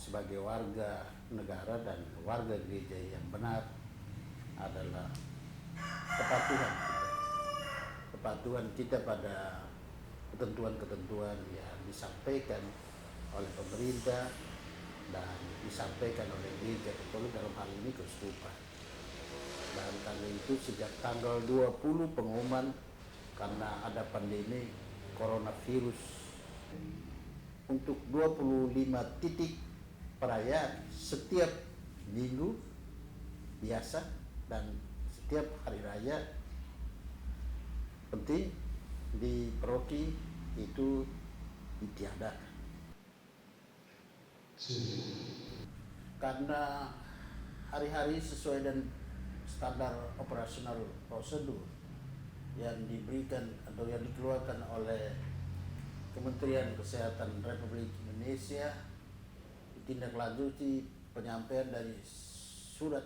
sebagai warga negara dan warga gereja yang benar adalah kepatuhan kita pada ketentuan-ketentuan yang disampaikan oleh pemerintah dan disampaikan oleh gereja Katolik, dalam hal ini keuskupan. Dan karena itu sejak tanggal 20 pengumuman karena ada pandemi coronavirus, untuk 25 titik perayaan setiap minggu biasa dan setiap hari raya penting di paroki itu ditiadakan. Karena hari-hari sesuai dengan standar operasional prosedur yang diberikan atau yang dikeluarkan oleh Kementerian Kesehatan Republik Indonesia, ditindaklanjuti penyampaian dari surat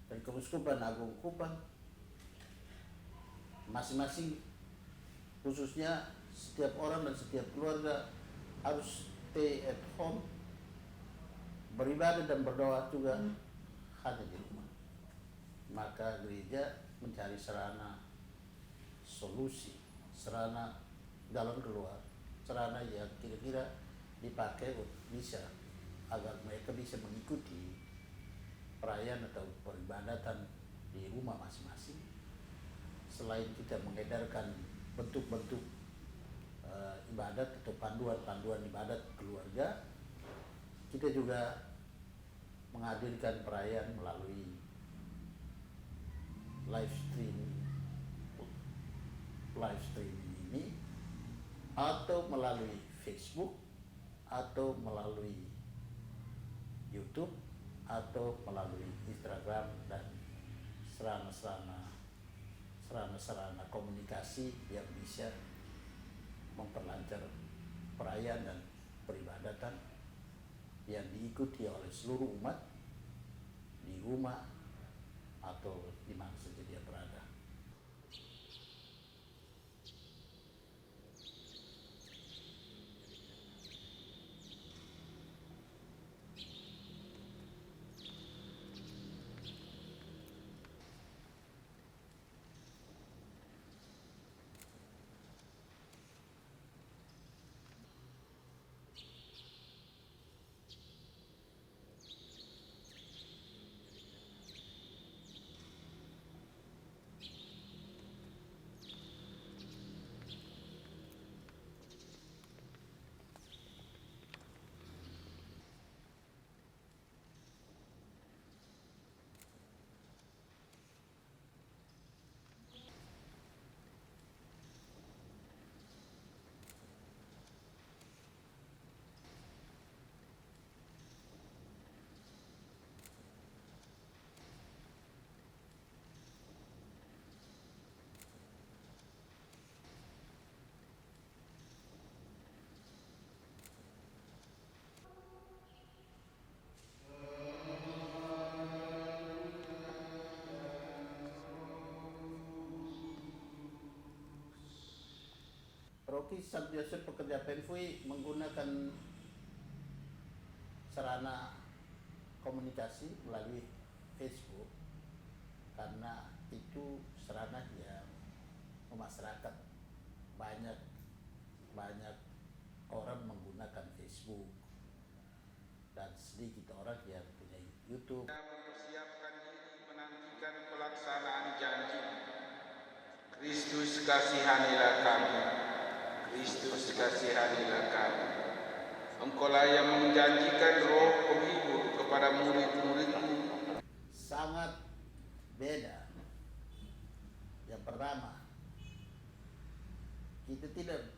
dari Keuskupan Agung Kupang, masing-masing khususnya setiap orang dan setiap keluarga harus stay at home, beribadah dan berdoa juga hanya di rumah. Maka gereja mencari sarana solusi, sarana jalan keluar, sarana yang kira-kira dipakai untuk bisa agar mereka bisa mengikuti perayaan atau peribadatan di rumah masing-masing. Selain kita mengedarkan bentuk-bentuk ibadat atau panduan-panduan ibadat keluarga, kita juga menghadirkan perayaan melalui live streaming ini, atau melalui Facebook, atau melalui YouTube, atau melalui Instagram dan sarana komunikasi yang bisa memperlancar perayaan dan peribadatan yang diikuti oleh seluruh umat di rumah atau di mana saja dia berada. Paroki Santo Yosef Pekerja Penfui menggunakan sarana komunikasi melalui Facebook karena itu sarana yang masyarakat banyak orang menggunakan Facebook dan sedikit orang yang punya YouTube. Kita mempersiapkan diri menantikan pelaksanaan janji. Kristus kasihanilah kami. Kristus kasihanilah kami. Engkaulah yang menjanjikan roh penghibur kepada murid-murid-Mu. Sangat beda. Yang pertama, kita tidak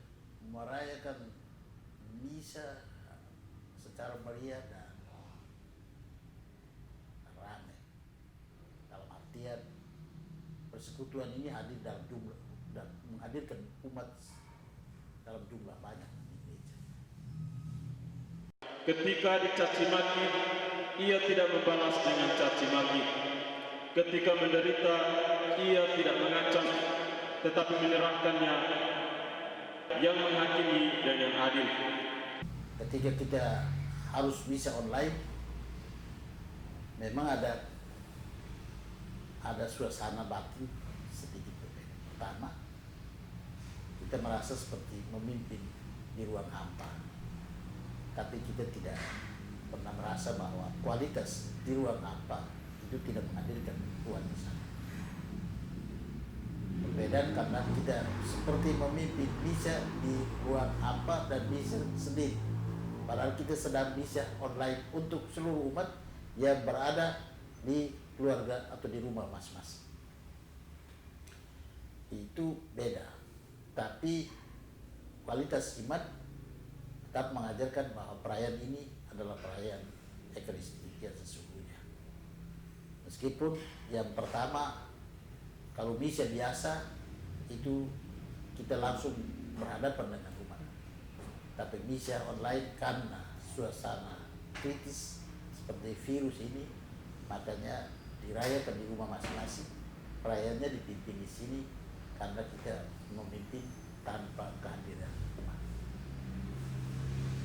merayakan misa secara meriah dan ramai. Dalam artian persekutuan ini hadir dalam jumlah dan menghadirkan umat dalam jumlah banyak di gereja. Ketika dicaci maki, ia tidak membalas dengan caci maki. Ketika menderita, ia tidak mengancam, tetapi menyerahkannya yang menghakimi dan yang adil. Ketika kita harus bisa online, memang ada suasana batin sedikit berbeda. Pertama, kita merasa seperti memimpin di ruang hampa, tapi kita tidak pernah merasa bahwa kualitas di ruang hampa itu tidak menghadirkan Tuhan di sana. Perbedaan karena kita seperti memimpin bisa di ruang hampa dan bisa sendiri, padahal kita sedang bisa online untuk seluruh umat yang berada di keluarga atau di rumah masing-masing. Itu beda, tapi kualitas iman tetap mengajarkan bahwa perayaan ini adalah perayaan Ekaristi yang sesungguhnya. Meskipun yang pertama, kalau misa biasa itu kita langsung berhadapan dengan umat, tapi misa online karena suasana kritis seperti virus ini, makanya dirayakan di rumah masing-masing. Perayaannya dipimpin di sini karena kita memimpin tanpa kehadiran umat.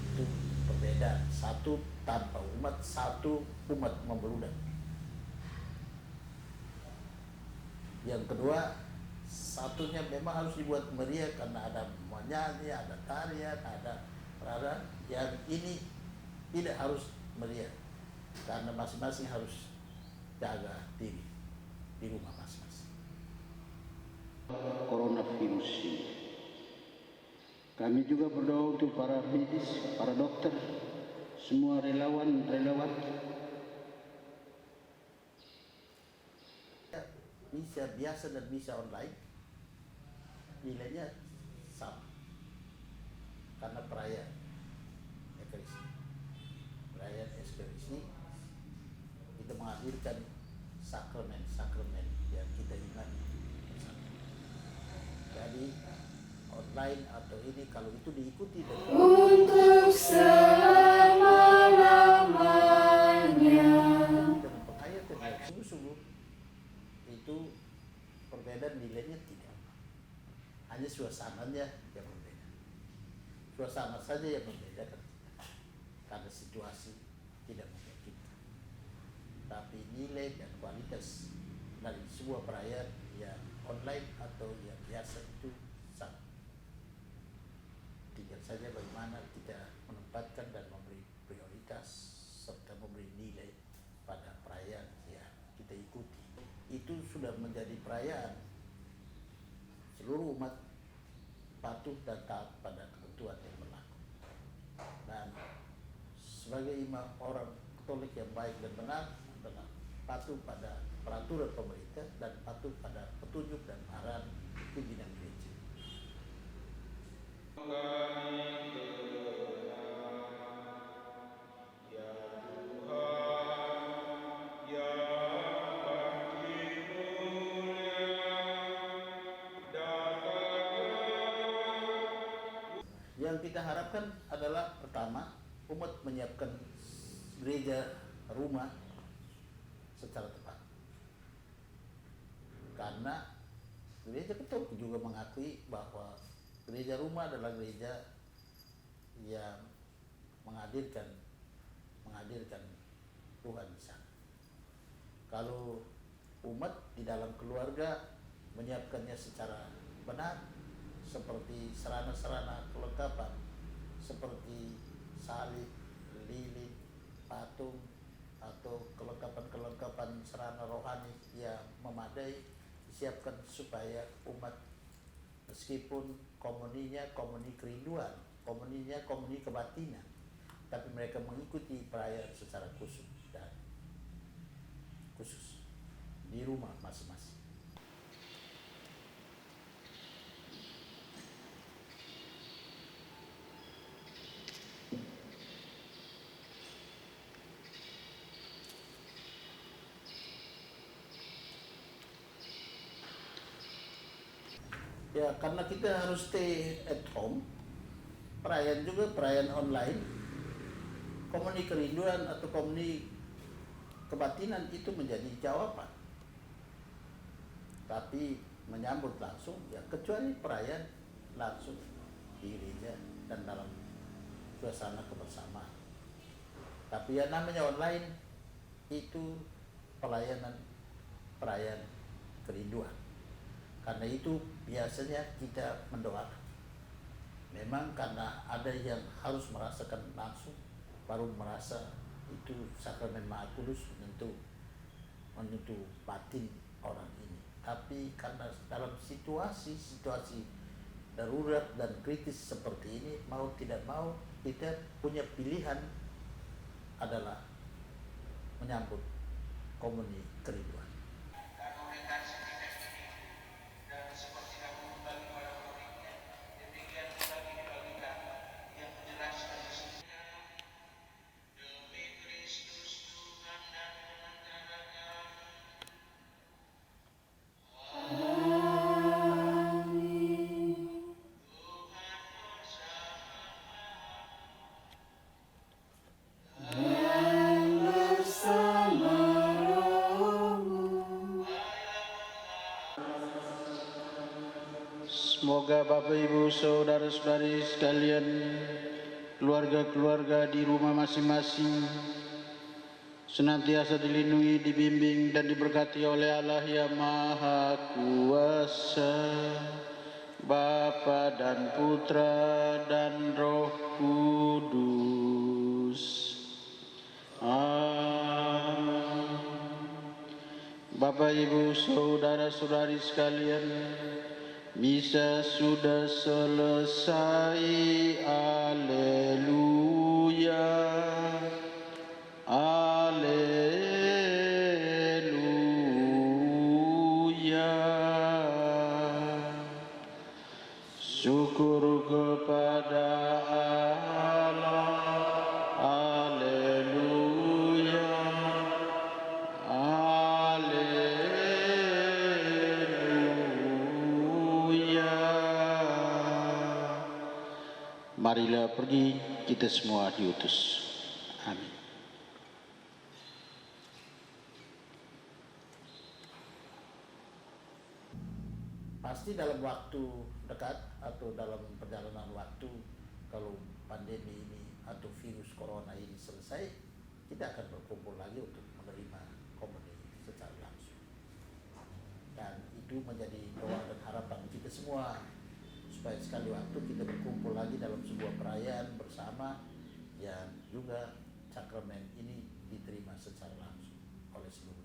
Itu perbedaan, satu tanpa umat, satu umat membeludak. Yang kedua, satunya memang harus dibuat meriah karena ada menyanyi, ada tarian, ada perayaan. Yang ini tidak harus meriah karena masing-masing harus jaga diri di rumah masing-masing. Coronavirus ini. Kami juga berdoa untuk para medis, para dokter, semua relawan. Misa biasa dan misa online nilainya sama karena perayaan Ekaristi. Perayaan Ekaristi kita menghadirkan sakramen yang kita imani bersama. Jadi online atau ini kalau itu diikuti untuk selama-lamanya. dengan penghayatan yang sungguh-sungguh, itu perbedaan nilainya tidak, hanya suasananya yang berbeda. Suasana saja yang membedakan kita, karena situasi tidak memungkinkan. Tapi nilai dan kualitas dari sebuah perayaan yang online atau yang biasa itu sama. Tinggal saja bagaimana kita menempatkan dan memberi prioritas serta memberi nilai pada perayaan yang kita ikuti. Itu sudah menjadi perayaan. Seluruh umat patuh dan taat pada ketentuan yang berlaku. Dan sebagai imam orang Katolik yang baik dan benar adalah patuh pada peraturan pemerintah dan patuh pada petunjuk dan arahan pimpinan gereja. Yang kita harapkan adalah pertama, umat menyiapkan gereja rumah secara tepat. Karena gereja Katolik juga mengakui bahwa gereja rumah adalah gereja yang menghadirkan Tuhan di sana. Kalau umat di dalam keluarga menyiapkannya secara benar, seperti sarana-sarana kelengkapan seperti salib, lilin, patung, atau kelengkapan sarana rohani yang memadai disiapkan supaya umat meskipun komuninya komuni kerinduan, komuninya komuni kebatinan, tapi mereka mengikuti perayaan secara khusus di rumah masing-masing. Ya, karena kita harus stay at home, perayaan juga perayaan online, komuni kerinduan atau komuni kebatinan itu menjadi jawaban. Tapi menyambut langsung, ya kecuali perayaan langsung di gereja dan dalam suasana kebersamaan. Tapi yang namanya online itu pelayanan perayaan kerinduan. Karena itu biasanya kita mendoakan. Memang karena ada yang harus merasakan langsung, baru merasa itu sakramen Maha Kudus menyentuh batin orang ini. Tapi karena dalam situasi darurat dan kritis seperti ini, mau tidak mau kita punya pilihan adalah menyambut komuni kerinduan. Semoga Bapak Ibu saudara-saudari sekalian, keluarga-keluarga di rumah masing-masing senantiasa dilindungi, dibimbing dan diberkati oleh Allah yang Maha Kuasa, Bapa dan Putra dan Roh Kudus. Amin. Bapak Ibu saudara-saudari sekalian, misa sudah selesai. Haleluya, haleluya. Syukur kepada Allah. Haleluya, haleluya. Marilah pergi, kita semua diutus. Amin. Pasti dalam waktu dekat atau dalam perjalanan waktu, kalau pandemi ini atau virus corona ini selesai, kita akan berkumpul lagi untuk menerima komuni secara langsung. Dan itu menjadi doa dan harapan kita semua, supaya sekali waktu kita berkumpul lagi dalam sebuah perayaan bersama yang juga sakramen ini diterima secara langsung oleh seluruh